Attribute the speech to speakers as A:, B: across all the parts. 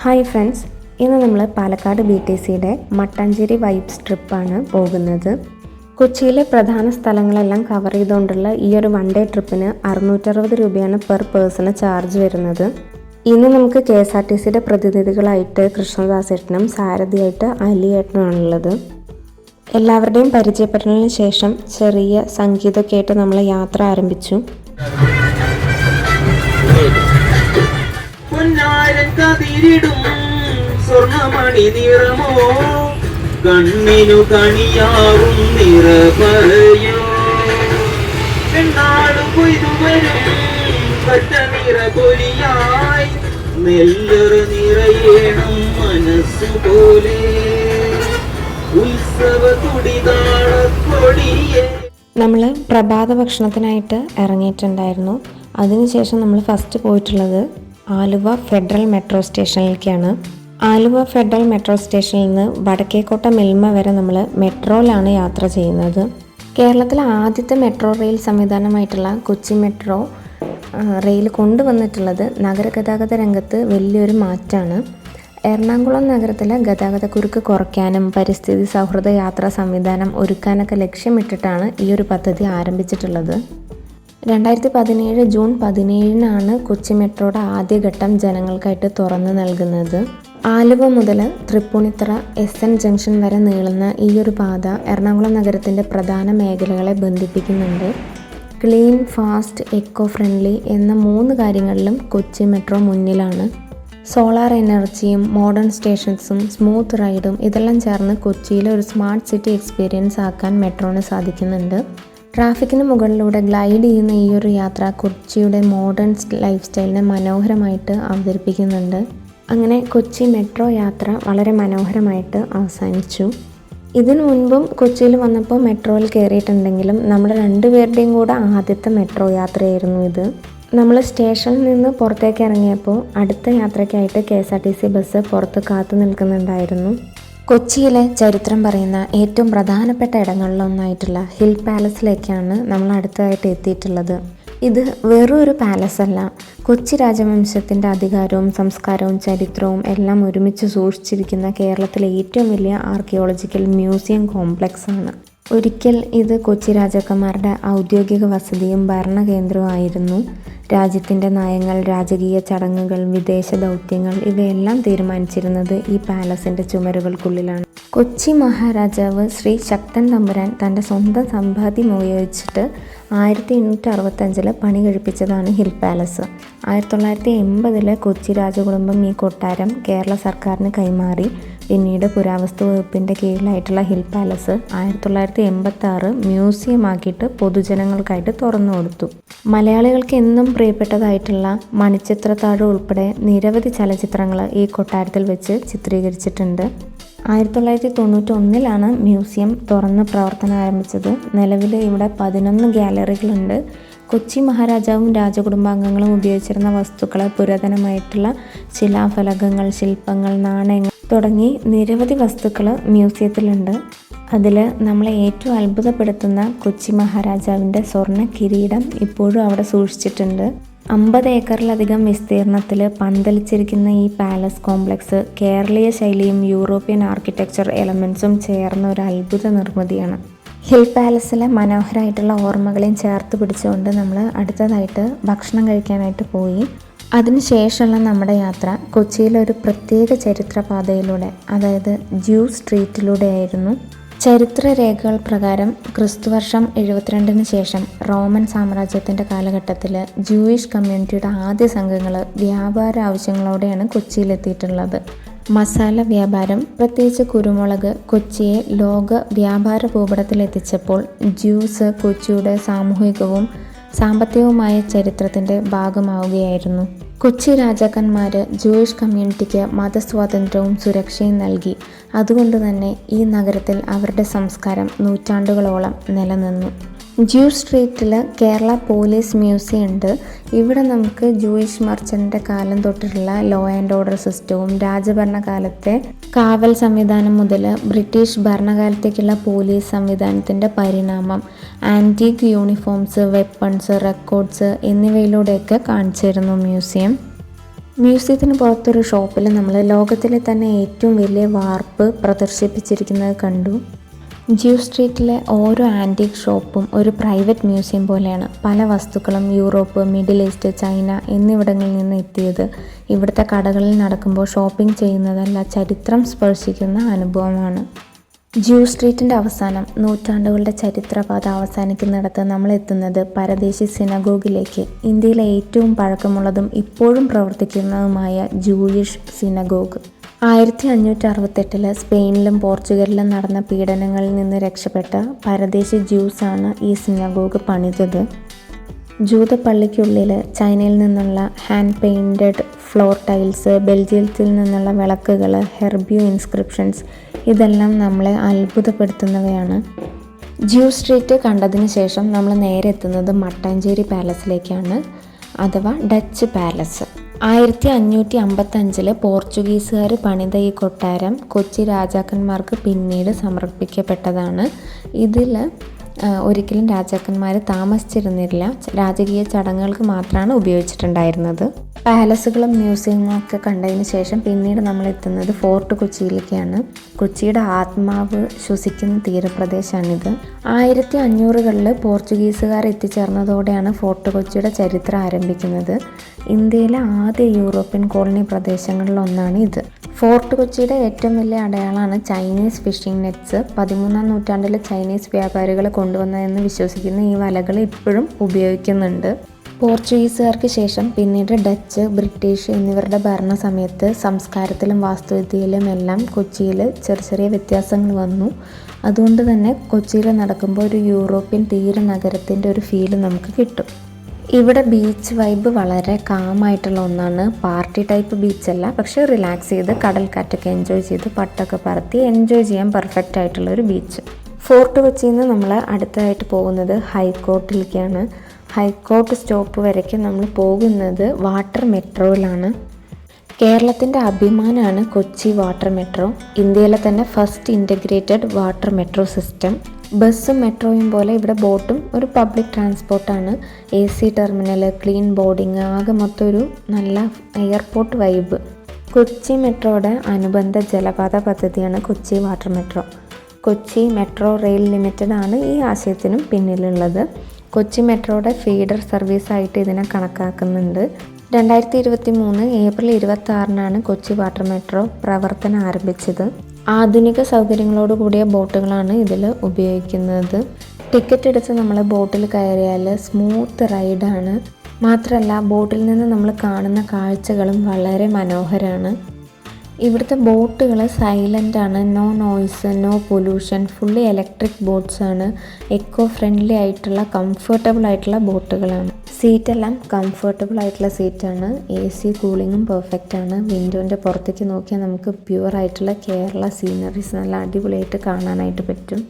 A: Hi friends, ഇന്ന് നമ്മൾ Palakkad BTCയുടെ Mattancherry vibes ട്രിപ്പാണ് പോകുന്നത്. കൊച്ചിയിലെ പ്രധാന സ്ഥലങ്ങളെല്ലാം കവർ ചെയ്തുകൊണ്ടുള്ള ഈ ഒരു 1 ഡേ ട്രിപ്പിന് 660 രൂപയാണ് പെർ പേഴ്സണ് ചാർജ് വരുന്നത്. ഇന്ന് നമുക്ക് KSRTCയുടെ പ്രതിനിധികളായിട്ട് കൃഷ്ണദാസേട്ടനും സാരഥിയായിട്ട് അലിയേട്ടനുമാണുള്ളത്. എല്ലാവരുടെയും പരിചയപ്പെട്ടതിന് ശേഷം ചെറിയ സംഗീതമൊക്കെ ആയിട്ട് നമ്മൾ യാത്ര ആരംഭിച്ചു.
B: സ്വർണമണി നിറമോ കണ്ണിനു കണിയാവും നിറ പറയോ പെണ്ണാടു കൊയ്തുവരും പച്ച നിറ പൊലിയായി നെല്ലറ നിറയേണം മനസ്സുപോലെ ഉത്സവ തുടിതാളക്കൊടിയേ.
A: നമ്മൾ പ്രഭാത ഭക്ഷണത്തിനായിട്ട് ഇറങ്ങിയിട്ടുണ്ടായിരുന്നു. അതിനുശേഷം നമ്മൾ ഫസ്റ്റ് പോയിട്ടുള്ളത് ആലുവ ഫെഡറൽ മെട്രോ സ്റ്റേഷനിലേക്കാണ്. ആലുവ ഫെഡറൽ മെട്രോ സ്റ്റേഷനിൽ നിന്ന് വടക്കേക്കോട്ട മിൽമ വരെ നമ്മൾ മെട്രോയിലാണ് യാത്ര ചെയ്യുന്നത്. കേരളത്തിലെ ആദ്യത്തെ മെട്രോ റെയിൽ സംവിധാനമായിട്ടുള്ള കൊച്ചി മെട്രോ റെയിൽ കൊണ്ടുവന്നിട്ടുള്ളത് നഗരഗതാഗത രംഗത്ത് വലിയൊരു മാറ്റമാണ്. എറണാകുളം നഗരത്തിലെ ഗതാഗതക്കുരുക്ക് കുറയ്ക്കാനും പരിസ്ഥിതി സൗഹൃദ യാത്രാ സംവിധാനം ഒരുക്കാനൊക്കെ ലക്ഷ്യമിട്ടിട്ടാണ് ഈ ഒരു പദ്ധതി ആരംഭിച്ചിട്ടുള്ളത്. 2017 ജൂൺ 17 കൊച്ചി മെട്രോയുടെ ആദ്യഘട്ടം ജനങ്ങൾക്കായിട്ട് തുറന്നു നൽകുന്നത്. ആലുവ മുതൽ തൃപ്പൂണിത്തറ SN ജംഗ്ഷൻ വരെ നീളുന്ന ഈ ഒരു പാത എറണാകുളം നഗരത്തിൻ്റെ പ്രധാന മേഖലകളെ ബന്ധിപ്പിക്കുന്നുണ്ട്. ക്ലീൻ, ഫാസ്റ്റ്, എക്കോ ഫ്രണ്ട്ലി എന്ന 3 കാര്യങ്ങളിലും കൊച്ചി മെട്രോ മുന്നിലാണ്. സോളാർ എനർജിയും മോഡേൺ സ്റ്റേഷൻസും സ്മൂത്ത് റൈഡും ഇതെല്ലാം ചേർന്ന് കൊച്ചിയിലെ ഒരു സ്മാർട്ട് സിറ്റി എക്സ്പീരിയൻസ് ആക്കാൻ മെട്രോന് സാധിക്കുന്നുണ്ട്. ട്രാഫിക്കിന് മുകളിലൂടെ ഗ്ലൈഡ് ചെയ്യുന്ന ഈ ഒരു യാത്ര കൊച്ചിയുടെ മോഡേൺ ലൈഫ് സ്റ്റൈലിനെ മനോഹരമായിട്ട് അവതരിപ്പിക്കുന്നുണ്ട്. അങ്ങനെ കൊച്ചി മെട്രോ യാത്ര വളരെ മനോഹരമായിട്ട് അവസാനിച്ചു. ഇതിനു മുൻപും കൊച്ചിയിൽ വന്നപ്പോൾ മെട്രോയിൽ കയറിയിട്ടുണ്ടെങ്കിലും നമ്മുടെ 2 പേരുടെയും കൂടെ ആദ്യത്തെ മെട്രോ യാത്രയായിരുന്നു ഇത്. നമ്മൾ സ്റ്റേഷനിൽ നിന്ന് പുറത്തേക്ക് ഇറങ്ങിയപ്പോൾ അടുത്ത യാത്രയ്ക്കായിട്ട് KSRTC ബസ് പുറത്ത് കാത്തു നിൽക്കുന്നുണ്ടായിരുന്നു. കൊച്ചിയിലെ ചരിത്രം പറയുന്ന ഏറ്റവും പ്രധാനപ്പെട്ട ഇടങ്ങളിലൊന്നായിട്ടുള്ള ഹിൽ പാലസിലേക്കാണ് നമ്മൾ അടുത്തതായിട്ട് എത്തിയിട്ടുള്ളത്. ഇത് വെറും ഒരു പാലസ് അല്ല, കൊച്ചി രാജവംശത്തിൻ്റെ അധികാരവും സംസ്കാരവും ചരിത്രവും എല്ലാം ഒരുമിച്ച് സൂക്ഷിച്ചിരിക്കുന്ന കേരളത്തിലെ ഏറ്റവും വലിയ ആർക്കിയോളജിക്കൽ മ്യൂസിയം കോംപ്ലക്സ് ആണ്. ഒരിക്കൽ ഇത് കൊച്ചി രാജാക്കന്മാരുടെ ഔദ്യോഗിക വസതിയും ഭരണകേന്ദ്രവുമായിരുന്നു. രാജ്യത്തിൻ്റെ നയങ്ങൾ, രാജകീയ ചടങ്ങുകൾ, വിദേശ ദൗത്യങ്ങൾ ഇവയെല്ലാം തീരുമാനിച്ചിരുന്നത് ഈ പാലസിൻ്റെ ചുമരുകൾക്കുള്ളിലാണ്. കൊച്ചി മഹാരാജാവ് ശ്രീ ശക്തൻ തമ്പുരാൻ തൻ്റെ സ്വന്തം സമ്പാദ്യം ഉപയോഗിച്ചിട്ട് 1865 പണി കഴിപ്പിച്ചതാണ് ഹിൽ പാലസ്. 1980 കൊച്ചി രാജകുടുംബം ഈ കൊട്ടാരം കേരള സർക്കാരിന് കൈമാറി. പിന്നീട് പുരാവസ്തു വകുപ്പിൻ്റെ കീഴിലായിട്ടുള്ള ഹിൽ പാലസ് 1986 മ്യൂസിയം ആക്കിയിട്ട് പൊതുജനങ്ങൾക്കായിട്ട് തുറന്നു കൊടുത്തു. മലയാളികൾക്ക് എന്നും പ്രിയപ്പെട്ടതായിട്ടുള്ള മണിച്ചിത്രത്താഴ് ഉൾപ്പെടെ നിരവധി ചലച്ചിത്രങ്ങൾ ഈ കൊട്ടാരത്തിൽ വെച്ച് ചിത്രീകരിച്ചിട്ടുണ്ട്. 1991 മ്യൂസിയം തുറന്ന് പ്രവർത്തനം ആരംഭിച്ചത്. നിലവിൽ ഇവിടെ 11 ഗ്യാലറികളുണ്ട്. കൊച്ചി മഹാരാജാവും രാജകുടുംബാംഗങ്ങളും ഉപയോഗിച്ചിരുന്ന വസ്തുക്കൾ, പുരാതനമായിട്ടുള്ള ശിലാഫലകങ്ങൾ, ശില്പങ്ങൾ, നാണയങ്ങൾ തുടങ്ങി നിരവധി വസ്തുക്കൾ മ്യൂസിയത്തിലുണ്ട്. അതിൽ നമ്മളെ ഏറ്റവും അത്ഭുതപ്പെടുത്തുന്ന കൊച്ചി മഹാരാജാവിൻ്റെ സ്വർണ്ണ കിരീടം ഇപ്പോഴും അവിടെ സൂക്ഷിച്ചിട്ടുണ്ട്. 50 ഏക്കറിലധികം വിസ്തീർണത്തിൽ പന്തലിച്ചിരിക്കുന്ന ഈ പാലസ് കോംപ്ലക്സ് കേരളീയ ശൈലിയും യൂറോപ്യൻ ആർക്കിടെക്ചർ എലമെൻസും ചേർന്ന ഒരു അത്ഭുത നിർമ്മിതിയാണ്. ഹിൽ പാലസിലെ മനോഹരമായിട്ടുള്ള ഓർമ്മകളെയും ചേർത്ത് പിടിച്ചുകൊണ്ട് നമ്മൾ അടുത്തതായിട്ട് ഭക്ഷണം കഴിക്കാനായിട്ട് പോയി. അതിനുശേഷമുള്ള നമ്മുടെ യാത്ര കൊച്ചിയിലെ ഒരു പ്രത്യേക ചരിത്രപാതയിലൂടെ, അതായത് ജൂ സ്ട്രീറ്റിലൂടെ ആയിരുന്നു. ചരിത്രരേഖകൾ പ്രകാരം ക്രിസ്തുവർഷം 72 ശേഷം റോമൻ സാമ്രാജ്യത്തിൻ്റെ കാലഘട്ടത്തിൽ ജൂയിഷ് കമ്മ്യൂണിറ്റിയുടെ ആദ്യ സംഘങ്ങൾ വ്യാപാര ആവശ്യങ്ങളോടെയാണ് കൊച്ചിയിലെത്തിയിട്ടുള്ളത്. മസാല വ്യാപാരം, പ്രത്യേകിച്ച് കുരുമുളക്, കൊച്ചിയെ ലോക വ്യാപാര ഭൂപടത്തിലെത്തിച്ചപ്പോൾ ജ്യൂസ് കൊച്ചിയുടെ സാമൂഹികവും സാമ്പത്തികവുമായ ചരിത്രത്തിൻ്റെ ഭാഗമാവുകയായിരുന്നു. കൊച്ചി രാജാക്കന്മാർ ജൂയിഷ് കമ്മ്യൂണിറ്റിക്ക് മതസ്വാതന്ത്ര്യവും സുരക്ഷയും നൽകി. അതുകൊണ്ട് തന്നെ ഈ നഗരത്തിൽ അവരുടെ സംസ്കാരം നൂറ്റാണ്ടുകളോളം നിലനിന്നു. ജൂ സ്ട്രീറ്റിൽ കേരള പോലീസ് മ്യൂസിയം ഉണ്ട്. ഇവിടെ നമുക്ക് ജൂയിഷ് മർച്ചൻ്റെ കാലം തൊട്ടിട്ടുള്ള ലോ ആൻഡ് ഓർഡർ സിസ്റ്റവും രാജഭരണകാലത്തെ കാവൽ സംവിധാനം മുതൽ ബ്രിട്ടീഷ് ഭരണകാലത്തേക്കുള്ള പോലീസ് സംവിധാനത്തിൻ്റെ പരിണാമം, ആൻറ്റീക്ക് യൂണിഫോംസ്, വെപ്പൺസ്, റെക്കോർഡ്സ് എന്നിവയിലൂടെയൊക്കെ കാണിച്ചിരുന്നു മ്യൂസിയം. മ്യൂസിയത്തിന് പുറത്തൊരു ഷോപ്പിൽ നമ്മൾ ലോകത്തിലെ തന്നെ ഏറ്റവും വലിയ വാർപ്പ് പ്രദർശിപ്പിച്ചിരിക്കുന്നത് കണ്ടു. ജ്യൂ സ്ട്രീറ്റിലെ ഓരോ ആൻറ്റീക് ഷോപ്പും ഒരു പ്രൈവറ്റ് മ്യൂസിയം പോലെയാണ്. പല വസ്തുക്കളും യൂറോപ്പ്, മിഡിൽ ഈസ്റ്റ്, ചൈന എന്നിവിടങ്ങളിൽ നിന്ന് എത്തിയത്. ഇവിടുത്തെ കടകളിൽ നടക്കുമ്പോൾ ഷോപ്പിംഗ് ചെയ്യുന്നതല്ല, ചരിത്രം സ്പർശിക്കുന്ന അനുഭവമാണ്. ജ്യൂ സ്ട്രീറ്റിൻ്റെ അവസാനം, നൂറ്റാണ്ടുകളുടെ ചരിത്രപാത അവസാനിക്കുന്നിടത്ത് നമ്മൾ എത്തുന്നത് പരദേശി സിനഗോഗിലേക്ക്. ഇന്ത്യയിലെ ഏറ്റവും പഴക്കമുള്ളതും ഇപ്പോഴും പ്രവർത്തിക്കുന്നതുമായ ജൂയിഷ് സിനഗോഗ്. 1568 സ്പെയിനിലും പോർച്ചുഗലിലും നടന്ന പീഡനങ്ങളിൽ നിന്ന് രക്ഷപ്പെട്ട പരദേശി ജ്യൂസാണ് ഈ സിനഗോഗ് പണിതത്. ജൂതപ്പള്ളിക്കുള്ളിൽ ചൈനയിൽ നിന്നുള്ള ഹാൻഡ് പെയിൻറ്റഡ് ഫ്ലോർ ടൈൽസ്, ബെൽജിയത്തിൽ നിന്നുള്ള വിളക്കുകൾ, ഹെർബ്യൂ ഇൻസ്ക്രിപ്ഷൻസ്, ഇതെല്ലാം നമ്മളെ അത്ഭുതപ്പെടുത്തുന്നവയാണ്. ജ്യൂ സ്ട്രീറ്റ് കണ്ടതിന് ശേഷം നമ്മൾ നേരെ എത്തുന്നത് മട്ടാഞ്ചേരി പാലസിലേക്കാണ്, അഥവാ ഡച്ച് പാലസ്. 1555 പോർച്ചുഗീസുകാർ പണിത ഈ കൊട്ടാരം കൊച്ചി രാജാക്കന്മാർക്ക് പിന്നീട് സമർപ്പിക്കപ്പെട്ടതാണ്. ഇതിൽ ഒരിക്കലും രാജാക്കന്മാർ താമസിച്ചിരുന്നില്ല, രാജകീയ ചടങ്ങുകൾക്ക് മാത്രമാണ് ഉപയോഗിച്ചിട്ടുണ്ടായിരുന്നത്. പാലസുകളും മ്യൂസിയങ്ങളും ഒക്കെ കണ്ടതിന് ശേഷം പിന്നീട് നമ്മൾ എത്തുന്നത് ഫോർട്ട് കൊച്ചിയിലേക്കാണ്. കൊച്ചിയുടെ ആത്മാവ് ശ്വസിക്കുന്ന തീരപ്രദേശമാണിത്. 1500കളിൽ പോർച്ചുഗീസുകാർ എത്തിച്ചേർന്നതോടെയാണ് ഫോർട്ട് കൊച്ചിയുടെ ചരിത്രം ആരംഭിക്കുന്നത്. ഇന്ത്യയിലെ ആദ്യ യൂറോപ്യൻ കോളനി പ്രദേശങ്ങളിലൊന്നാണ് ഇത്. ഫോർട്ട് കൊച്ചിയുടെ ഏറ്റവും വലിയ അടയാളമാണ് ചൈനീസ് ഫിഷിംഗ് നെറ്റ്സ്. 13ാം നൂറ്റാണ്ടിൽ ചൈനീസ് വ്യാപാരികൾ കൊണ്ടുവന്നതെന്ന് വിശ്വസിക്കുന്ന ഈ വലകൾ ഇപ്പോഴും ഉപയോഗിക്കുന്നുണ്ട്. പോർച്ചുഗീസുകാർക്ക് ശേഷം പിന്നീട് ഡച്ച്, ബ്രിട്ടീഷ് എന്നിവരുടെ ഭരണ സമയത്ത് സംസ്കാരത്തിലും വാസ്തുവിദ്യയിലും എല്ലാം കൊച്ചിയിൽ ചെറിയ വ്യത്യാസങ്ങൾ വന്നു. അതുകൊണ്ട് തന്നെ കൊച്ചിയിൽ നടക്കുമ്പോൾ ഒരു യൂറോപ്യൻ തീര നഗരത്തിൻ്റെ ഒരു ഫീല് നമുക്ക് കിട്ടും. ഇവിടെ ബീച്ച് വൈബ് വളരെ കാമായിട്ടുള്ള ഒന്നാണ്. പാർട്ടി ടൈപ്പ് ബീച്ചല്ല, പക്ഷേ റിലാക്സ് ചെയ്ത് കടൽക്കാറ്റൊക്കെ എൻജോയ് ചെയ്ത് പട്ടൊക്കെ പറത്തി എൻജോയ് ചെയ്യാൻ പെർഫെക്റ്റ് ആയിട്ടുള്ളൊരു ബീച്ച്. ഫോർട്ട് കൊച്ചിയിൽ നിന്ന് നമ്മൾ അടുത്തതായിട്ട് പോകുന്നത് ഹൈക്കോർട്ടിലേക്കാണ്. ഹൈക്കോർട്ട് സ്റ്റോപ്പ് വരയ്ക്ക് നമ്മൾ പോകുന്നത് വാട്ടർ മെട്രോയിലാണ്. കേരളത്തിൻ്റെ അഭിമാനമാണ് കൊച്ചി വാട്ടർ മെട്രോ. ഇന്ത്യയിലെ തന്നെ first integrated water metro system. ബസ്സും മെട്രോയും പോലെ ഇവിടെ ബോട്ടും ഒരു പബ്ലിക് ട്രാൻസ്പോർട്ടാണ്. AC ടെർമിനൽ, ക്ലീൻ ബോർഡിങ്, ആകെ മൊത്തം ഒരു നല്ല എയർപോർട്ട് വൈബ്. കൊച്ചി മെട്രോയുടെ അനുബന്ധ ജലപാത പദ്ധതിയാണ് Kochi water metro. Kochi metro rail limited ആണ് ഈ ആശയത്തിനും പിന്നിലുള്ളത്. കൊച്ചി മെട്രോയുടെ ഫീഡർ സർവീസായിട്ട് ഇതിനെ കണക്കാക്കുന്നുണ്ട്. 2023 ഏപ്രിൽ 26 കൊച്ചി വാട്ടർ മെട്രോ പ്രവർത്തനം ആരംഭിച്ചത്. ആധുനിക സൗകര്യങ്ങളോട് കൂടിയ ബോട്ടുകളാണ് ഇതിൽ ഉപയോഗിക്കുന്നത്. ടിക്കറ്റ് എടുത്ത് നമ്മൾ ബോട്ടിൽ കയറിയാൽ സ്മൂത്ത് റൈഡാണ്. മാത്രമല്ല ബോട്ടിൽ നിന്ന് നമ്മൾ കാണുന്ന കാഴ്ചകളും വളരെ മനോഹരമാണ്. ഇവിടുത്തെ ബോട്ടുകൾ സൈലൻ്റാണ്, no noise, no pollution, fully electric ബോട്ട്സാണ്. എക്കോ ഫ്രണ്ട്ലി ആയിട്ടുള്ള കംഫർട്ടബിൾ ആയിട്ടുള്ള ബോട്ടുകളാണ്. സീറ്റെല്ലാം കംഫർട്ടബിൾ ആയിട്ടുള്ള സീറ്റാണ്. AC കൂളിങ്ങും പെർഫെക്റ്റ് ആണ്. വിൻഡോൻ്റെ പുറത്തേക്ക് നോക്കിയാൽ നമുക്ക് പ്യുവർ ആയിട്ടുള്ള കേരള സീനറീസ് നല്ല അടിപൊളിയായിട്ട് കാണാനായിട്ട് പറ്റും.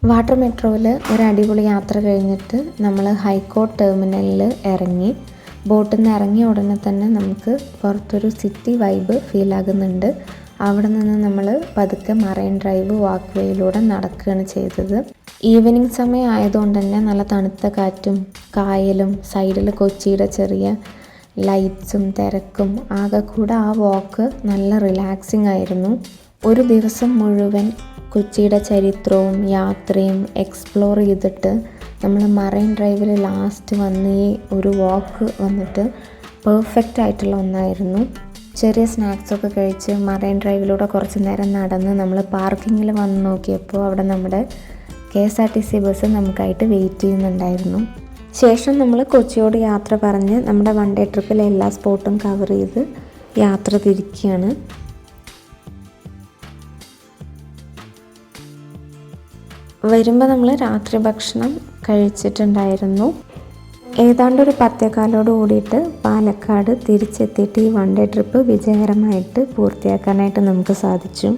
A: വാട്ടർ മെട്രോയിൽ ഒരു അടിപൊളി യാത്ര കഴിഞ്ഞിട്ട് നമ്മൾ ഹൈക്കോർട്ട് ടെർമിനലിൽ ഇറങ്ങി. ബോട്ടിൽ നിന്ന് ഇറങ്ങിയ ഉടനെ തന്നെ നമുക്ക് പുറത്തൊരു സിറ്റി വൈബ് ഫീൽ ആകുന്നുണ്ട്. അവിടെ നിന്ന് നമ്മൾ പതുക്കെ മറൈൻ ഡ്രൈവ് വാക്ക് വേയിലൂടെ നടക്കുകയാണ് ചെയ്തത്. ഈവനിങ് സമയം ആയതുകൊണ്ട് തന്നെ നല്ല തണുത്ത കാറ്റും കായലും സൈഡിൽ കൊച്ചിയുടെ ചെറിയ ലൈറ്റ്സും തിരക്കും ആകെ കൂടെ ആ വാക്ക് നല്ല റിലാക്സിങ് ആയിരുന്നു. ഒരു ദിവസം മുഴുവൻ കൊച്ചിയുടെ ചരിത്രവും യാത്രയും എക്സ്പ്ലോർ ചെയ്തിട്ട് നമ്മൾ മറൈൻ ഡ്രൈവിൽ ലാസ്റ്റ് വന്ന് ഈ ഒരു വാക്ക് വന്നിട്ട് പെർഫെക്റ്റ് ആയിട്ടുള്ള ഒന്നായിരുന്നു. ചെറിയ സ്നാക്സൊക്കെ കഴിച്ച് മറൈൻ ഡ്രൈവിലൂടെ കുറച്ച് നേരം നടന്ന് നമ്മൾ പാർക്കിങ്ങിൽ വന്ന് നോക്കിയപ്പോൾ അവിടെ നമ്മുടെ KSRTC ബസ് നമുക്കായിട്ട് വെയിറ്റ് ചെയ്യുന്നുണ്ടായിരുന്നു. ശേഷം നമ്മൾ കൊച്ചിയോട് യാത്ര പറഞ്ഞ് നമ്മുടെ വൺ ഡേ ട്രിപ്പിലെ എല്ലാ സ്പോട്ടും കവർ ചെയ്ത് യാത്ര തിരിക്കുകയാണ്. വരുമ്പോൾ നമ്മൾ രാത്രി ഭക്ഷണം കഴിച്ചിട്ടുണ്ടായിരുന്നു. ഏതാണ്ട് ഒരു 10:15 കൂടിയിട്ട് പാലക്കാട് തിരിച്ചെത്തിയിട്ട് ഈ വൺ ഡേ ട്രിപ്പ് വിജയകരമായിട്ട് പൂർത്തിയാക്കാനായിട്ട് നമുക്ക് സാധിച്ചു.